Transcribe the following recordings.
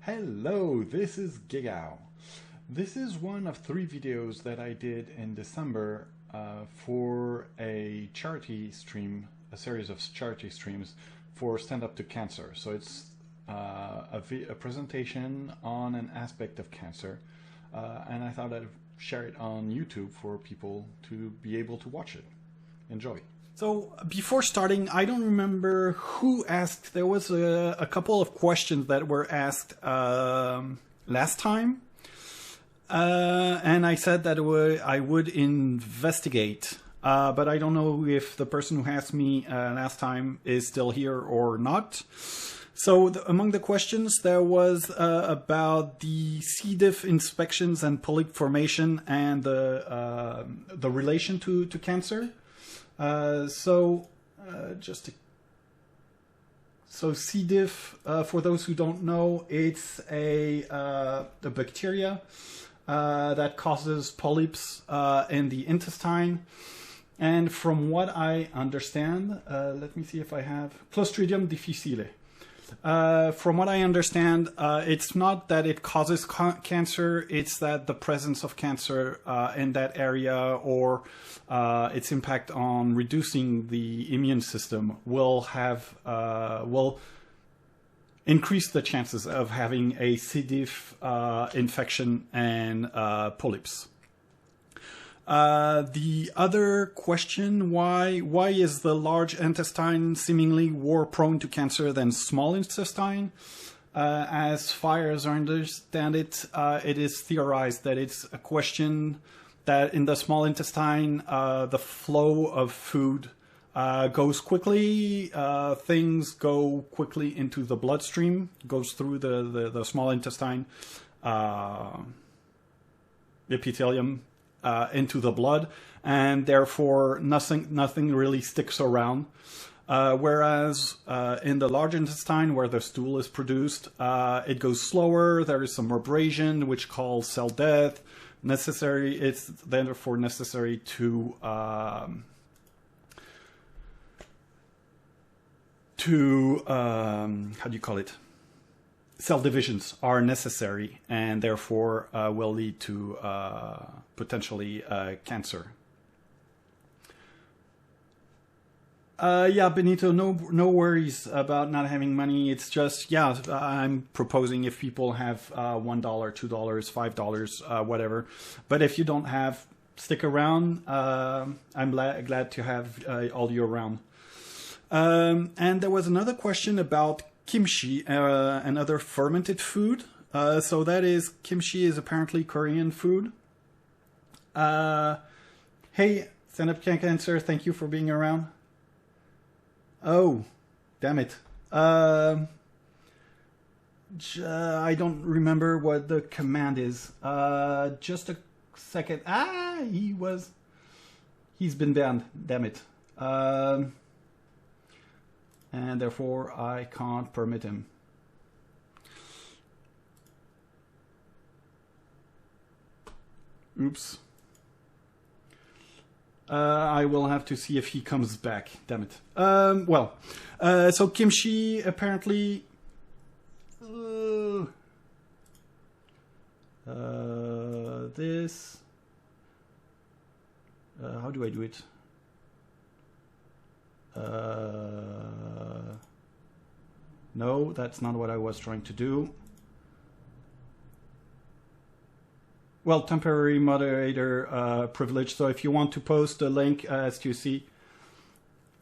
Hello, this is Gigao. This is one of 3 videos that I did in December for a charity stream, a series of charity streams for Stand Up to Cancer. So it's a presentation on an aspect of cancer, and I thought I'd share it on YouTube for people to be able to watch it. Enjoy. So before starting, I don't remember who asked. There was a couple of questions that were asked last time. And I said that I would investigate. But I don't know if the person who asked me last time is still here or not. So among the questions, there was about the C. diff inspections and polyp formation and the relation to cancer. So C. diff, for those who don't know, it's a bacteria that causes polyps in the intestine. And from what I understand, let me see if I have Clostridium difficile. From what I understand, it's not that it causes cancer, it's that the presence of cancer in that area or its impact on reducing the immune system will increase the chances of having a C. diff infection and polyps. The other question, why is the large intestine seemingly more prone to cancer than small intestine? As far as I understand it, it is theorized that it's a question that in the small intestine, the flow of food goes quickly, things go quickly into the bloodstream, goes through the small intestine, epithelium, into the blood, and therefore nothing really sticks around. Whereas in the large intestine, where the stool is produced, it goes slower. There is some abrasion, which calls cell death. It's therefore necessary to how do you call it? Cell divisions are necessary and therefore will lead to potentially cancer. Yeah, Benito, no worries about not having money. It's just, yeah, I'm proposing if people have $1, $2, $5, whatever. But if you don't have, stick around. I'm glad to have all you around. And there was another question about kimchi, another fermented food. So that is, kimchi is apparently Korean food. Hey, Stand Up to Cancer, thank you for being around. Oh, damn it. I don't remember what the command is. Just a second. He's been banned, damn it. And therefore I can't permit him. Oops. I will have to see if he comes back, damn it. So kimchi apparently this how do I do it? No, that's not what I was trying to do. Well, temporary moderator privilege. So if you want to post a link, SU2C,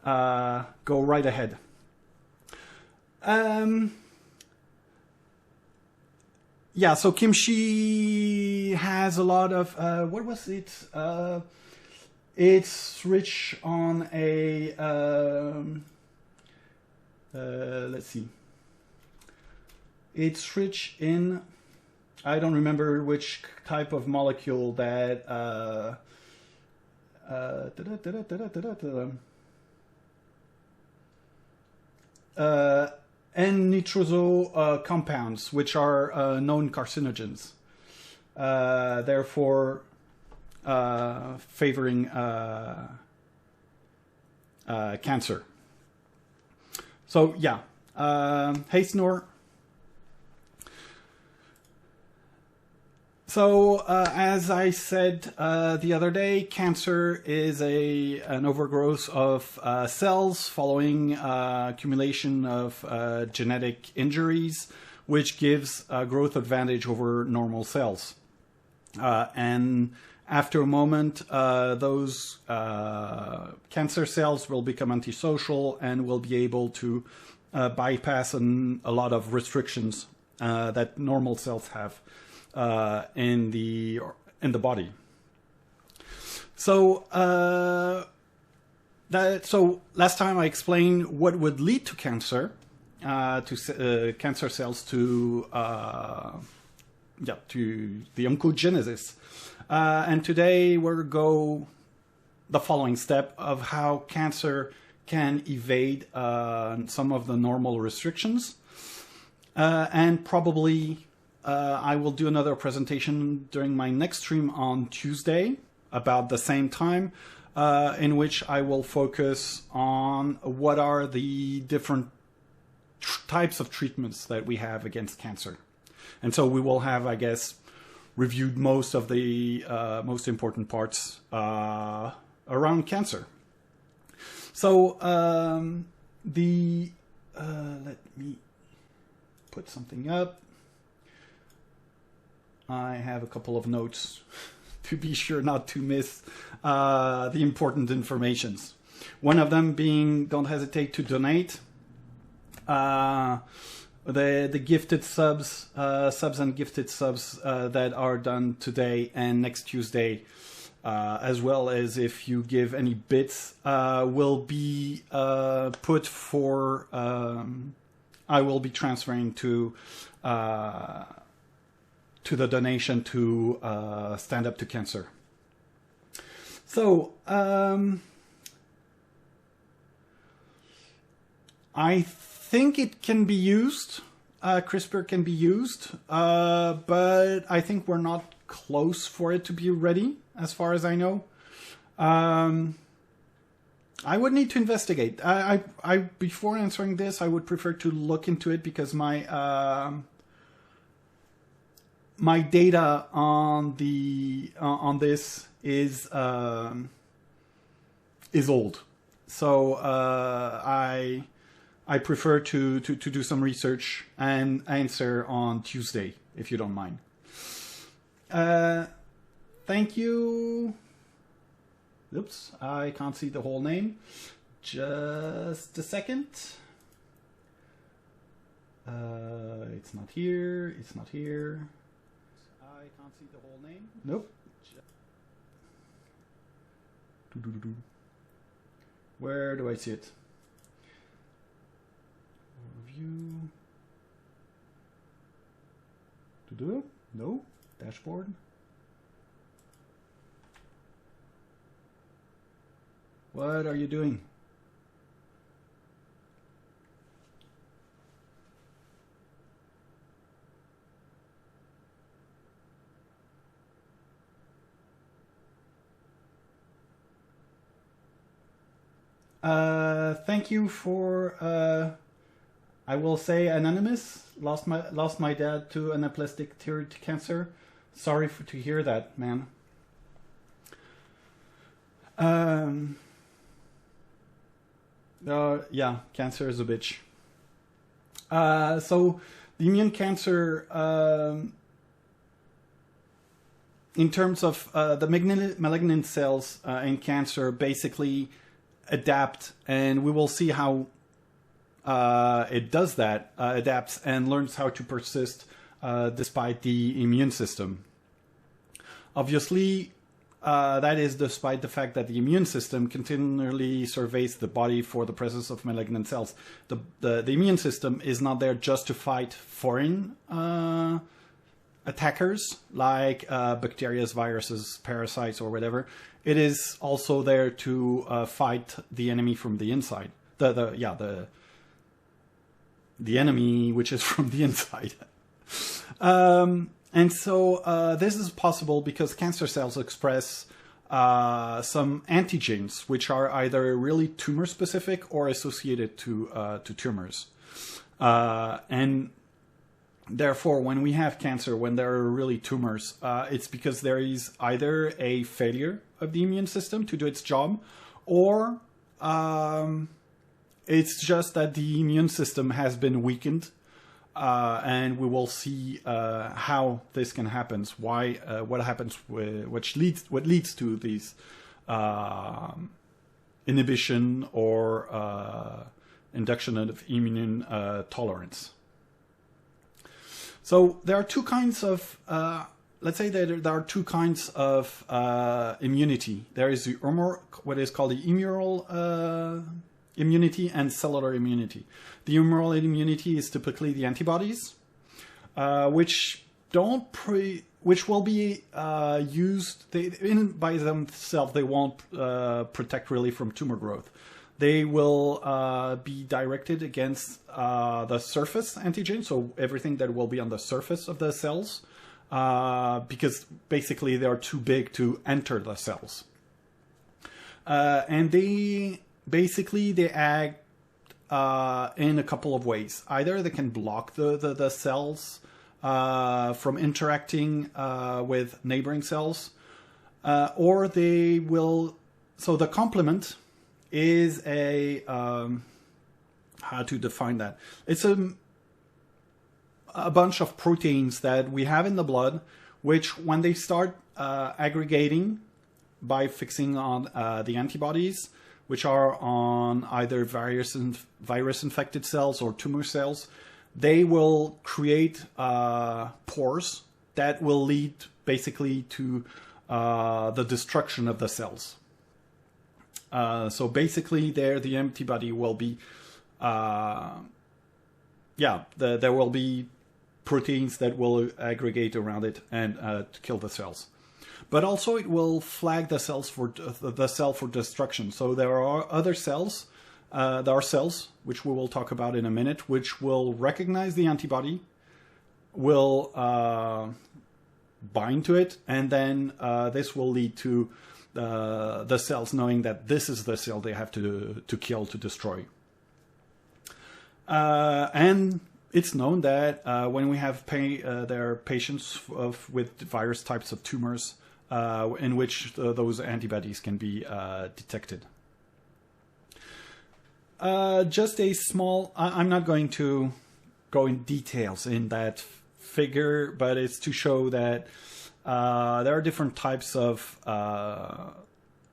go right ahead. Yeah, so kimchi has a lot of, what was it? It's rich on a, let's see. It's rich in, I don't remember which type of molecule that, N-nitroso compounds, which are known carcinogens. Therefore, favoring cancer. So yeah, hey Snore. So, as I said the other day, cancer is an overgrowth of cells following accumulation of genetic injuries, which gives a growth advantage over normal cells. And after a moment, those cancer cells will become antisocial and will be able to bypass a lot of restrictions that normal cells have in the body. So last time I explained what would lead to cancer, cancer cells to the oncogenesis, and today we'll go the following step of how cancer can evade some of the normal restrictions, and probably I will do another presentation during my next stream on Tuesday about the same time, in which I will focus on what are the different types of treatments that we have against cancer. And so we will have, I guess, reviewed most of the most important parts around cancer. So let me put something up. I have a couple of notes to be sure not to miss the important informations. One of them being, don't hesitate to donate. The gifted subs and gifted subs that are done today and next Tuesday, as well as if you give any bits, will be put for, I will be transferring to the donation to Stand Up to Cancer. So, I think it can be used, CRISPR can be used, but I think we're not close for it to be ready, as far as I know. I would need to investigate. Before answering this, I would prefer to look into it because my data on this is old, so I prefer to do some research and answer on Tuesday, if you don't mind. Thank you. Oops, I can't see the whole name. Just a second. It's not here. It's not here. I can't see the whole name. Nope. Where do I see it? Review. To do it? No. Dashboard. What are you doing? Thank you for, I will say anonymous, lost my dad to anaplastic thyroid cancer. Sorry to hear that, man. Yeah, cancer is a bitch. So the immune cancer, in terms of the malignant cells in cancer, basically adapt, and we will see how it does that, adapts and learns how to persist despite the immune system. Obviously, that is despite the fact that the immune system continually surveys the body for the presence of malignant cells. The immune system is not there just to fight foreign attackers like bacteria, viruses, parasites, or whatever. It is also there to fight the enemy from the inside. The enemy which is from the inside. And so this is possible because cancer cells express some antigens which are either really tumor specific or associated to tumors. And Therefore, when we have cancer, when there are really tumors, it's because there is either a failure of the immune system to do its job, or it's just that the immune system has been weakened, and we will see how this can happen. What happens, what leads to these inhibition or induction of immune tolerance. So there are two kinds of, let's say that there are two kinds of immunity. There is the what is called the humoral immunity and cellular immunity. The humoral immunity is typically the antibodies, which will be used by themselves. They won't protect really from tumor growth. They will be directed against the surface antigen, so everything that will be on the surface of the cells, because basically they are too big to enter the cells. And they act in a couple of ways. Either they can block the cells from interacting with neighboring cells, or they will. So the complement is how to define that? It's a bunch of proteins that we have in the blood, which when they start aggregating by fixing on the antibodies, which are on either virus-infected cells or tumor cells, they will create pores that will lead basically to the destruction of the cells. So basically there the antibody will be, there will be proteins that will aggregate around it and to kill the cells. But also it will flag the cell for destruction. So there are other cells, there are cells, which we will talk about in a minute, which will recognize the antibody, will bind to it, and then this will lead to the cells knowing that this is the cell they have to kill, to destroy. And it's known that when we have there are patients with various types of tumors in which those antibodies can be detected. Just a small, I'm not going to go in details in that figure, but it's to show that there are different types of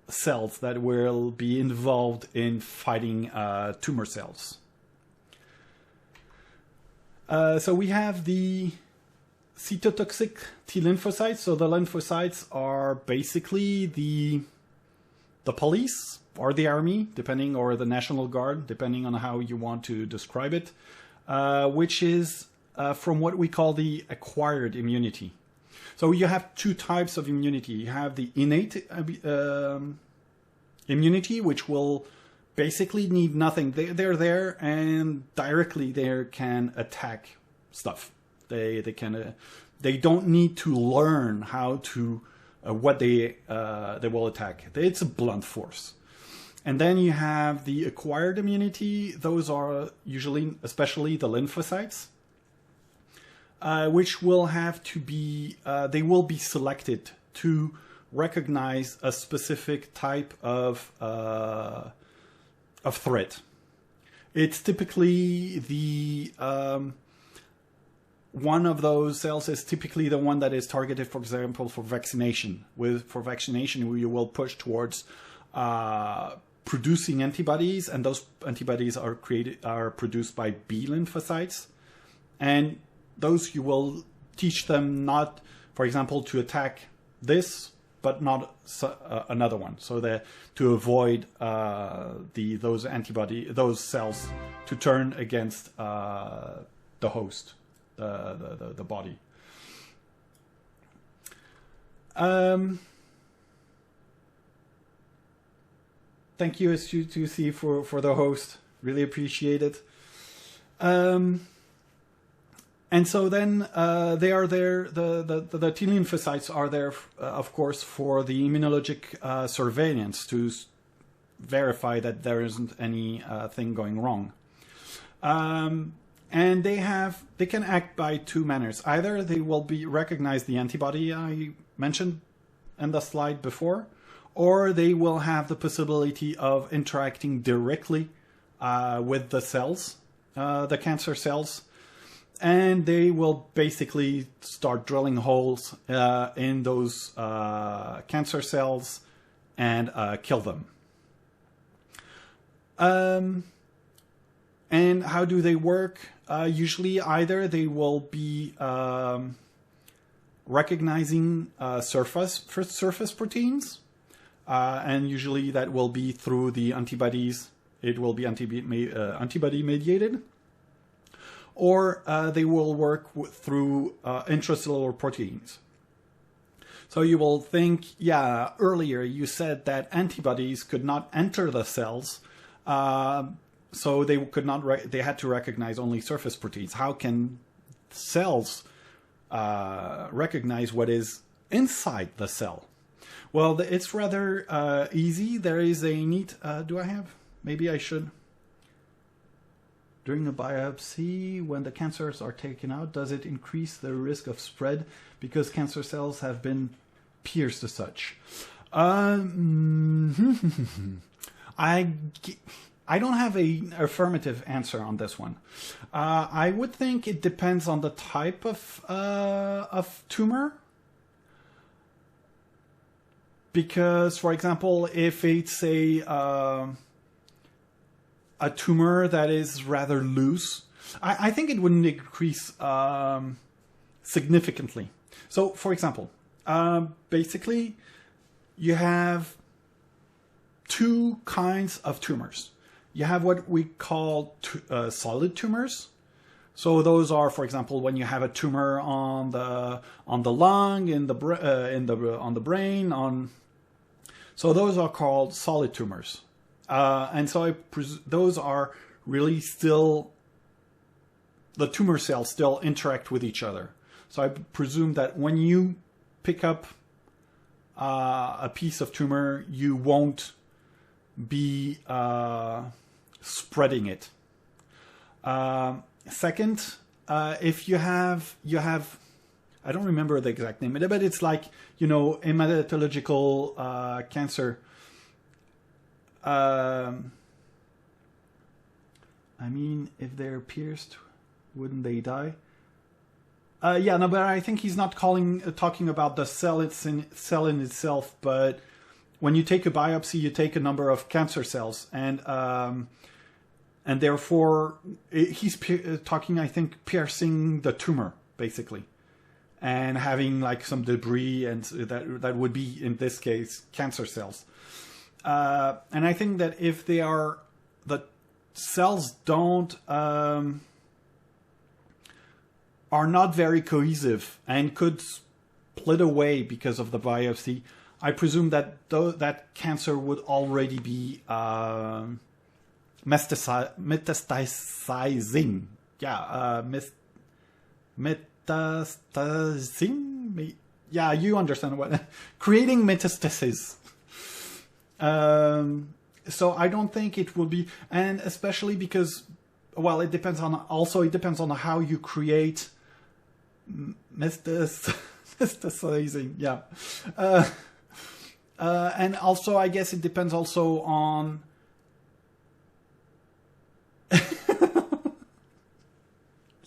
cells that will be involved in fighting tumor cells. So we have the cytotoxic T lymphocytes. So the lymphocytes are basically the police or the army, depending, or the National Guard, depending on how you want to describe it, which is from what we call the acquired immunity. So you have two types of immunity. You have the innate immunity, which will basically need nothing. They're there and directly they can attack stuff. They don't need to learn how to what they will attack. It's a blunt force. And then you have the acquired immunity. Those are usually, especially the lymphocytes, which will have to be, they will be selected to recognize a specific type of threat. It's typically the, one of those cells is typically the one that is targeted, for example, for vaccination. For vaccination, you will push towards producing antibodies, and those antibodies are produced by B lymphocytes. And those you will teach them not, for example, to attack this, but not another one, so that to avoid those cells to turn against the host, the body. Thank you, SU2C, for the host. Really appreciate it. And so then they are there, the T lymphocytes are there, of course, for the immunologic surveillance to verify that there isn't anything going wrong. And they can act by two manners. Either they will recognize the antibody I mentioned in the slide before, or they will have the possibility of interacting directly with the cells, the cancer cells, and they will basically start drilling holes in those cancer cells and kill them. And how do they work? Usually either they will be recognizing surface proteins, and usually that will be through the antibodies. It will be antibody mediated, or they will work through intracellular proteins. So you will think, yeah, earlier you said that antibodies could not enter the cells, so they could not. They had to recognize only surface proteins. How can cells recognize what is inside the cell? Well, it's rather easy. There is a neat. Do I have? Maybe I should. During a biopsy, when the cancers are taken out, does it increase the risk of spread because cancer cells have been pierced as such? I don't have an affirmative answer on this one. I would think it depends on the type of tumor. Because, for example, if it's a tumor that is rather loose, I think it wouldn't increase significantly. So, for example, basically, you have two kinds of tumors. You have what we call solid tumors. So those are, for example, when you have a tumor on the lung, on the brain, so those are called solid tumors. And so those are really still, the tumor cells still interact with each other. So I presume that when you pick up a piece of tumor, you won't be spreading it. Second, if you have, I don't remember the exact name, but it's like, hematological cancer. I mean, if they're pierced, wouldn't they die? Yeah, no, but I think he's not talking about the cell in itself, but when you take a biopsy, you take a number of cancer cells, and therefore he's talking, I think, piercing the tumor basically, and having like some debris, and that would be in this case cancer cells. And I think that if the cells are not very cohesive and could split away because of the biopsy, I presume that that cancer would already be metastasizing. Yeah, metastasizing. Yeah, you understand what creating metastasis. So I don't think it will be, and especially because, well, it depends on how you create metastasizing. Yeah. And also, I guess it depends also on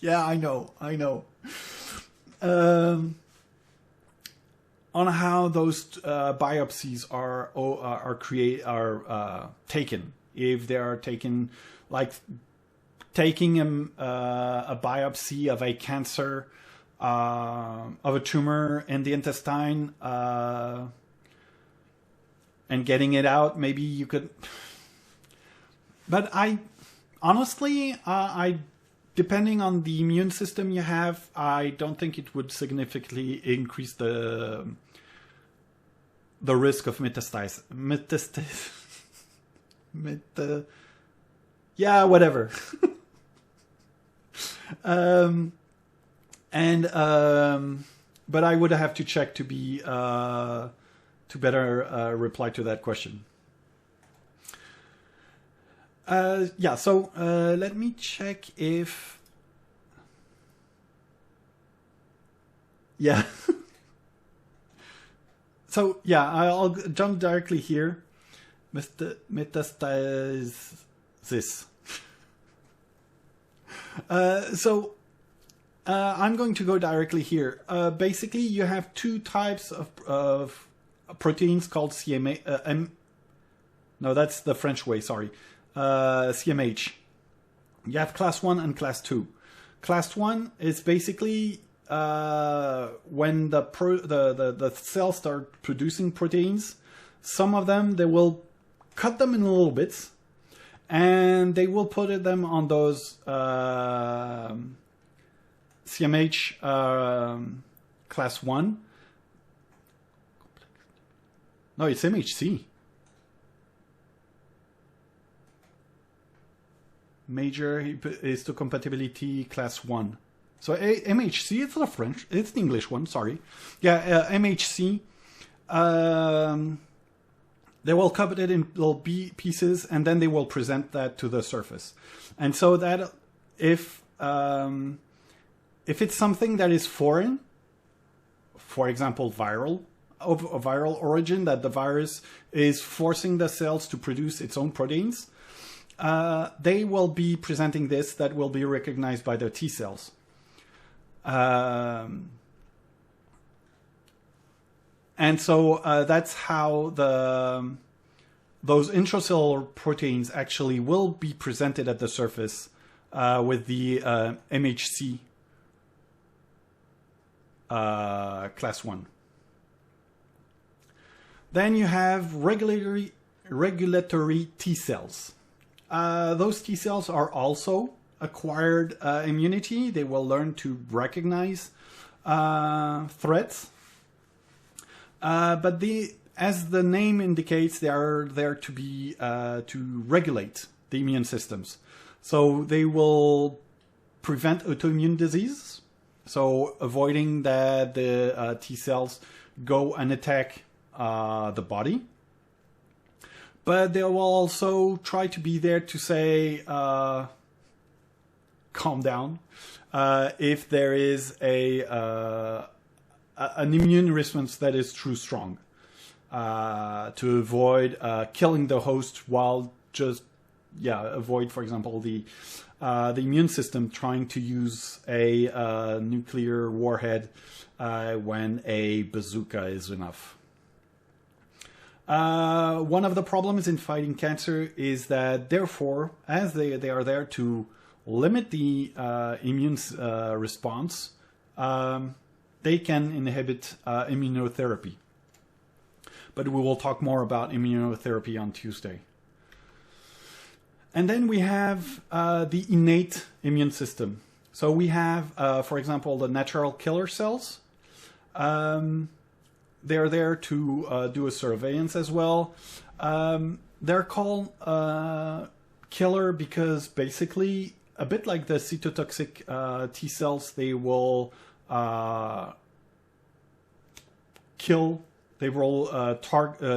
yeah, I know. On how those biopsies are taken. If they are taken, like taking a biopsy of a cancer, of a tumor in the intestine, and getting it out, maybe you could. But honestly, depending on the immune system you have, I don't think it would significantly increase the risk of metastasis. Yeah, whatever. But I would have to check to be to better reply to that question. Yeah, so let me check if Yeah. So yeah, I'll jump directly here. Metastasis. I'm going to go directly here. Basically, you have two types of proteins called CMA. No, that's the French way. Sorry, CMH. You have class 1 and class 2. Class 1 is basically when the cells start producing proteins. Some of them, they will cut them in little bits, and they will put them on those CMH class 1. No, it's MHC. Major histocompatibility class 1. So MHC, it's the French, it's the English one, sorry. Yeah, MHC. They will cut it in little pieces, and then they will present that to the surface. And so that if it's something that is foreign, for example, of a viral origin, that the virus is forcing the cells to produce its own proteins, they will be presenting this that will be recognized by the T cells. And so that's how those intracellular proteins actually will be presented at the surface with the MHC class 1. Then you have regulatory T cells. Those T cells are also acquired immunity. They will learn to recognize threats. But as the name indicates, they are there to be to regulate the immune systems. So they will prevent autoimmune disease. So avoiding that the T cells go and attack the body. But they will also try to be there to say, calm down, if there is an immune response that is too strong, to avoid killing the host while avoid, for example, the immune system trying to use a nuclear warhead when a bazooka is enough. One of the problems in fighting cancer is that, therefore, as they are there to limit the immune response, they can inhibit immunotherapy. But we will talk more about immunotherapy on Tuesday. And then we have the innate immune system. So we have, for example, the natural killer cells. They're there to do a surveillance as well. They're called killer because basically, a bit like the cytotoxic T cells, they will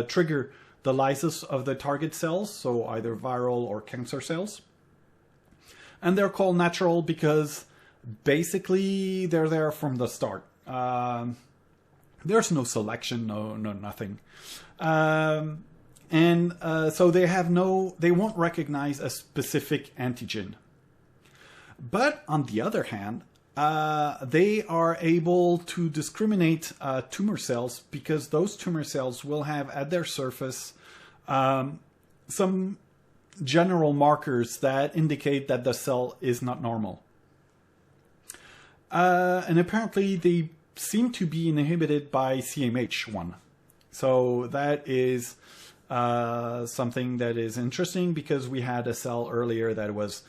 trigger the lysis of the target cells, so either viral or cancer cells. And they're called natural because basically they're there from the start. There's no selection, no nothing. So they won't recognize a specific antigen. But on the other hand, they are able to discriminate tumor cells because those tumor cells will have at their surface some general markers that indicate that the cell is not normal. And apparently they seem to be inhibited by CMH1. So that is something that is interesting because we had a cell earlier that was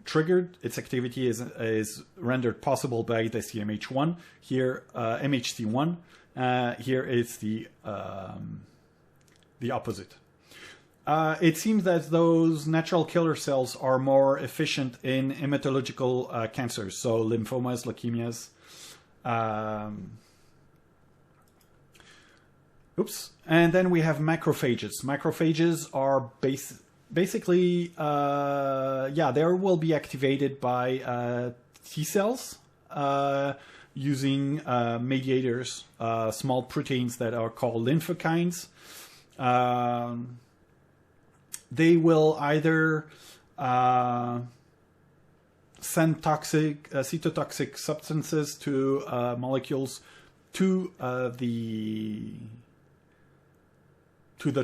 triggered. Its activity is rendered possible by the CMH1. Here, MHC1. Here it's the opposite. It seems that those natural killer cells are more efficient in hematological cancers, so lymphomas, leukemias. And then we have macrophages. Macrophages are basically, they will be activated by T cells. using mediators, small proteins that are called lymphokines. They will either send toxic, cytotoxic substances to molecules to the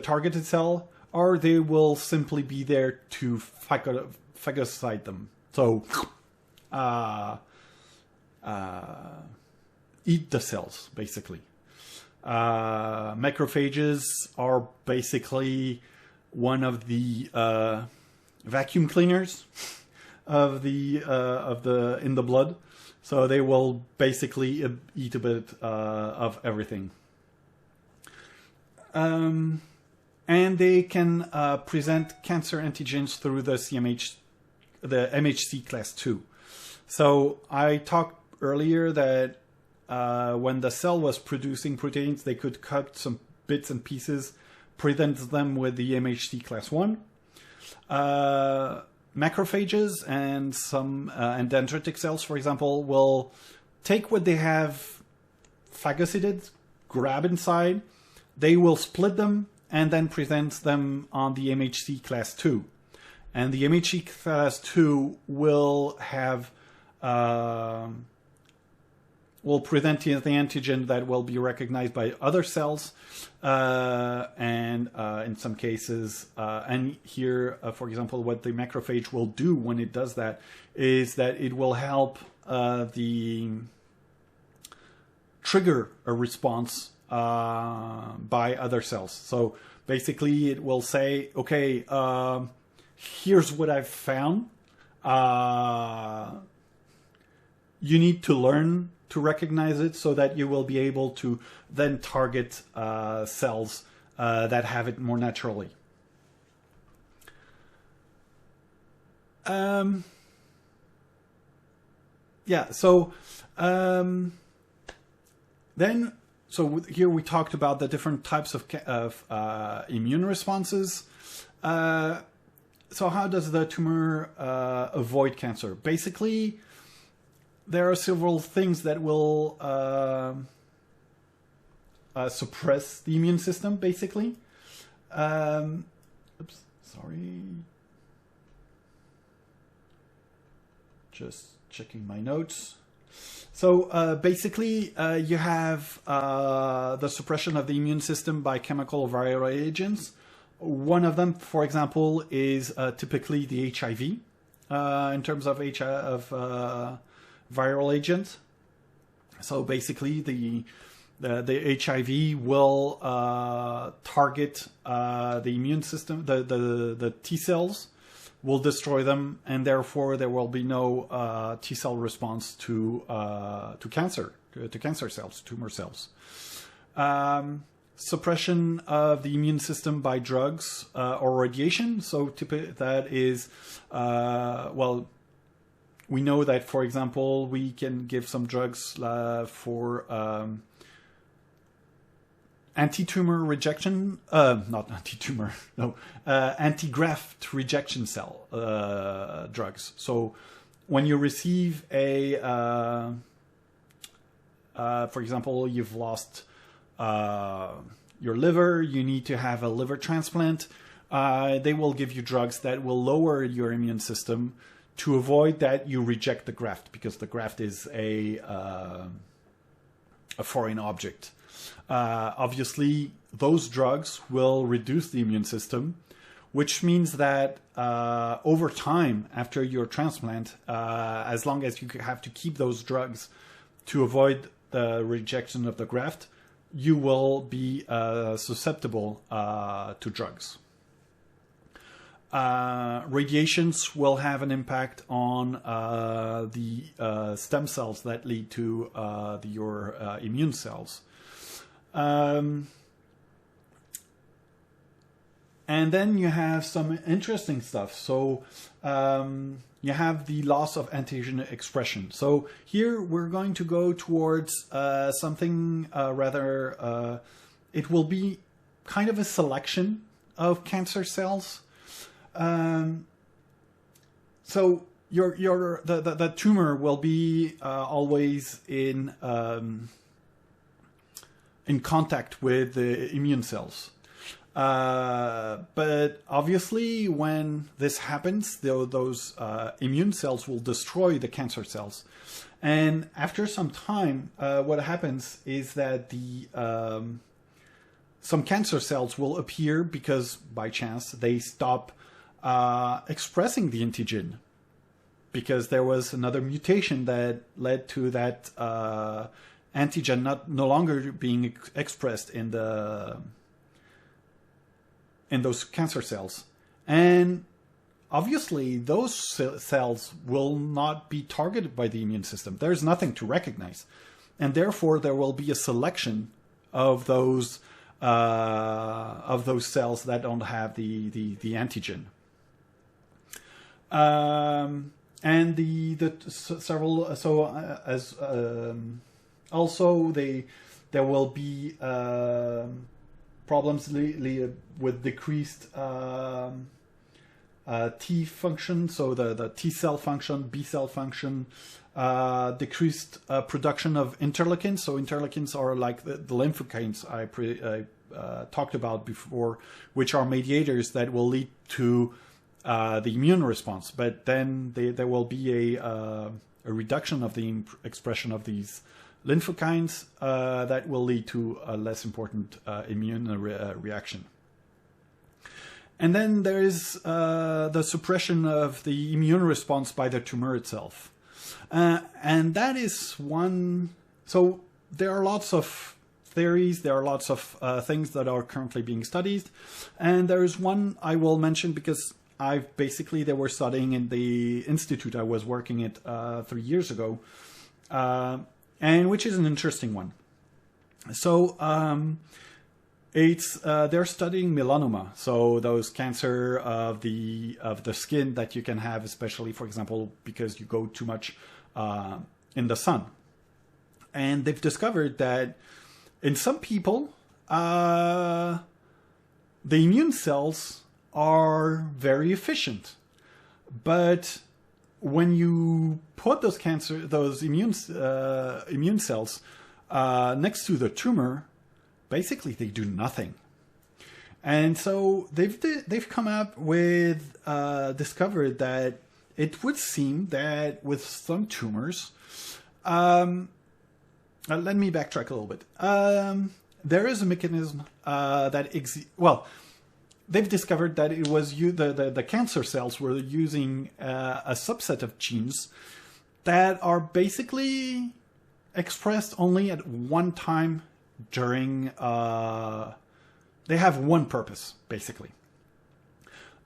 targeted cell, or they will simply be there to phagocyte them. So eat the cells, basically. Macrophages are basically one of the vacuum cleaners of the in the blood, so they will basically eat a bit of everything. And they can present cancer antigens through the MHC class 2. So I talked earlier that when the cell was producing proteins, they could cut some bits and pieces, present them with the MHC class 1. Macrophages and some and dendritic cells, for example, will take what they have phagocyted, grab inside, they will split them, and then present them on the MHC class 2. And the MHC class 2 will have will present the antigen that will be recognized by other cells, and in some cases, and here, for example, what the macrophage will do when it does that is that it will help trigger a response by other cells. So basically, it will say, okay, here's what I've found. You need to learn to recognize it so that you will be able to then target cells that have it more naturally. Yeah, so so here we talked about the different types of immune responses. So how does the tumor avoid cancer? Basically, there are several things that will suppress the immune system, basically. Oops, sorry. Just checking my notes. So basically, you have the suppression of the immune system by chemical viral agents. One of them, for example, is typically the HIV, in terms of viral agent. So basically, the HIV will target the immune system, the T cells, will destroy them, and therefore there will be no T cell response to cancer cells, tumor cells. Suppression of the immune system by drugs or radiation. So that is, well, we know that, for example, we can give some drugs for anti-tumor rejection, not anti-tumor, no, anti-graft rejection cell drugs. So when you receive for example, you've lost your liver, you need to have a liver transplant, they will give you drugs that will lower your immune system to avoid that you reject the graft, because the graft is a foreign object. Obviously, those drugs will reduce the immune system, which means that over time, after your transplant, as long as you have to keep those drugs to avoid the rejection of the graft, you will be susceptible to drugs. Radiations will have an impact on the stem cells that lead to your immune cells. And then you have some interesting stuff. So you have the loss of antigen expression. So here we're going to go towards something rather, it will be kind of a selection of cancer cells. So the tumor will be always in contact with the immune cells. But obviously, when this happens, those immune cells will destroy the cancer cells. And after some time, what happens is that some cancer cells will appear because, by chance, they stop expressing the antigen, because there was another mutation that led to that antigen no longer being expressed in those cancer cells. And obviously, those cells will not be targeted by the immune system. There's nothing to recognize. And therefore, there will be a selection of those cells that don't have the antigen. And also there will be problems with decreased T function, so the T cell function, B cell function, decreased production of interleukins. So interleukins are like the lymphocytes I talked about before, which are mediators that will lead to the immune response. But then there will be a reduction of the expression of these lymphokines that will lead to a less important immune reaction. And then there is the suppression of the immune response by the tumor itself. And that is one... So there are lots of theories, there are lots of things that are currently being studied. And there is one I will mention because they were studying in the institute I was working at 3 years ago. And which is an interesting one. So they're studying melanoma, so those cancer of the skin that you can have, especially, for example, because you go too much in the sun. And they've discovered that in some people, the immune cells are very efficient, but when you put those immune cells next to the tumor, basically they do nothing. And so they've come up with discovered that it would seem that with some tumors, let me backtrack a little bit. There is a mechanism that exists. Well, they've discovered that it was the cancer cells were using a subset of genes that are basically expressed only at one time during... they have one purpose, basically.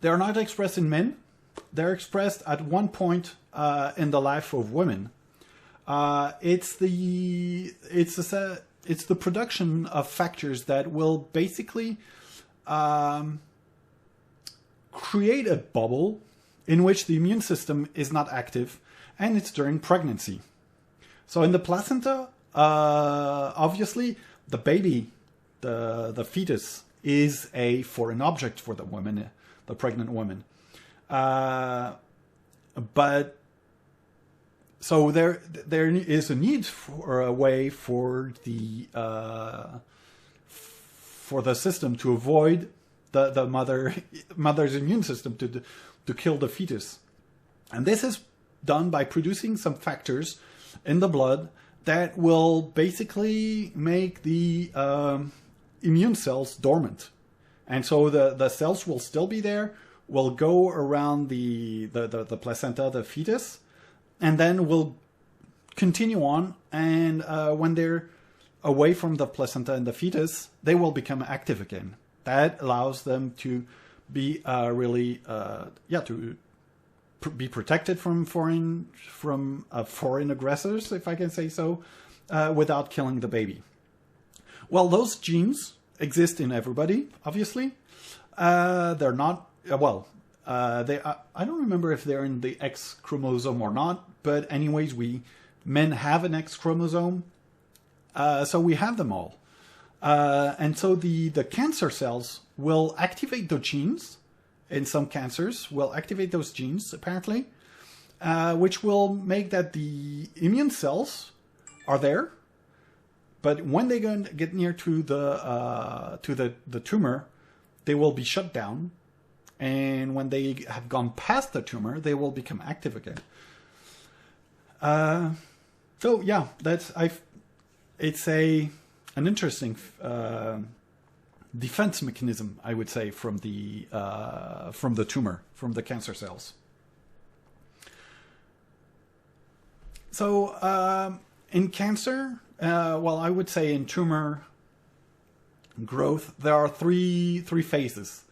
They're not expressed in men. They're expressed at one point in the life of women. It's the production of factors that will basically... create a bubble in which the immune system is not active, and it's during pregnancy. So in the placenta, obviously, the baby, the fetus, is a foreign object for the woman, the pregnant woman. But so there is a need for a way for the system to avoid the mother's immune system to kill the fetus. And this is done by producing some factors in the blood that will basically make the immune cells dormant. And so the cells will still be there, will go around the placenta, the fetus, and then will continue on. And when they're away from the placenta and the fetus, they will become active again. That allows them to be be protected from foreign aggressors, if I can say so, without killing the baby. Well, those genes exist in everybody, obviously. They're not I don't remember if they're in the X chromosome or not, but anyways, men have an X chromosome, so we have them all. And so the cancer cells will activate the genes. In some cancers, will activate those genes, apparently. which will make that the immune cells are there, but when they get near to the tumor, they will be shut down, and when they have gone past the tumor, they will become active again. So yeah, it's an interesting defense mechanism, I would say, from the tumor, from the cancer cells. So in cancer, well, I would say in tumor growth, there are three phases.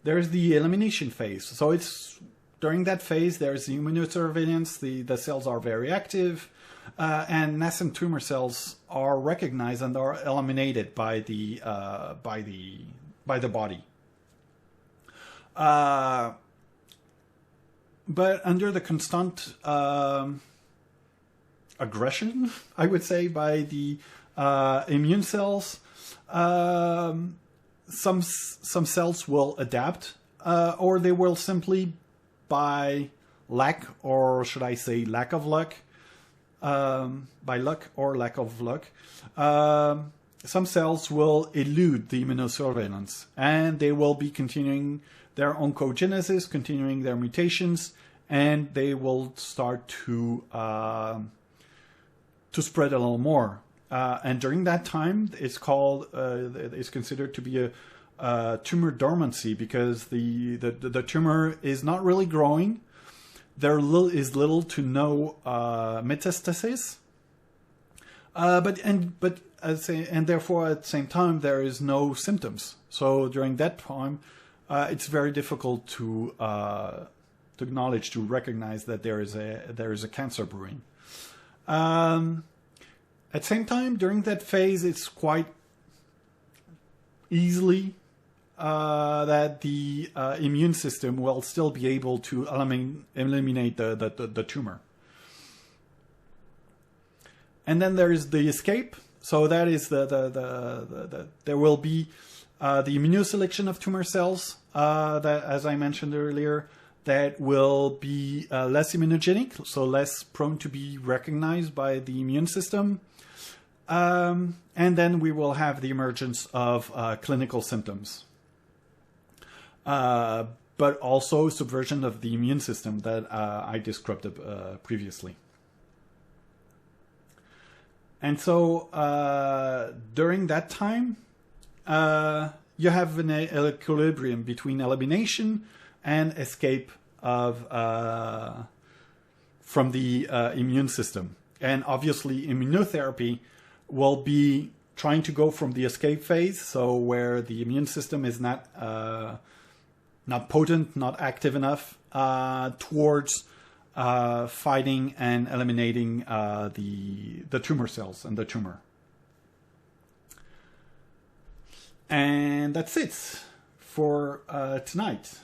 There's the elimination phase. So it's during that phase, there's the immunosurveillance. The cells are very active, and nascent tumor cells are recognized and are eliminated by the body. But under the constant aggression, I would say, by the immune cells, some cells will adapt, or they will simply, by lack, or should I say lack of luck, by luck or lack of luck, some cells will elude the immunosurveillance, and they will be continuing their oncogenesis, continuing their mutations, and they will start to spread a little more. And during that time, it's considered to be a tumor dormancy, because the tumor is not really growing. There is little to no metastasis, and therefore at the same time there is no symptoms. So during that time, it's very difficult to acknowledge, to recognize that there is a cancer brewing. At the same time, during that phase, it's quite easily that the immune system will still be able to eliminate the tumor. And then there is the escape. So that is there will be the immunoselection of tumor cells that, as I mentioned earlier, that will be less immunogenic, so less prone to be recognized by the immune system. And then we will have the emergence of clinical symptoms, but also subversion of the immune system that I described previously. And so during that time, you have an equilibrium between elimination and escape of from the immune system. And obviously immunotherapy will be trying to go from the escape phase, so where the immune system is not potent, not active enough, towards fighting and eliminating the tumor cells and the tumor. And that's it for tonight.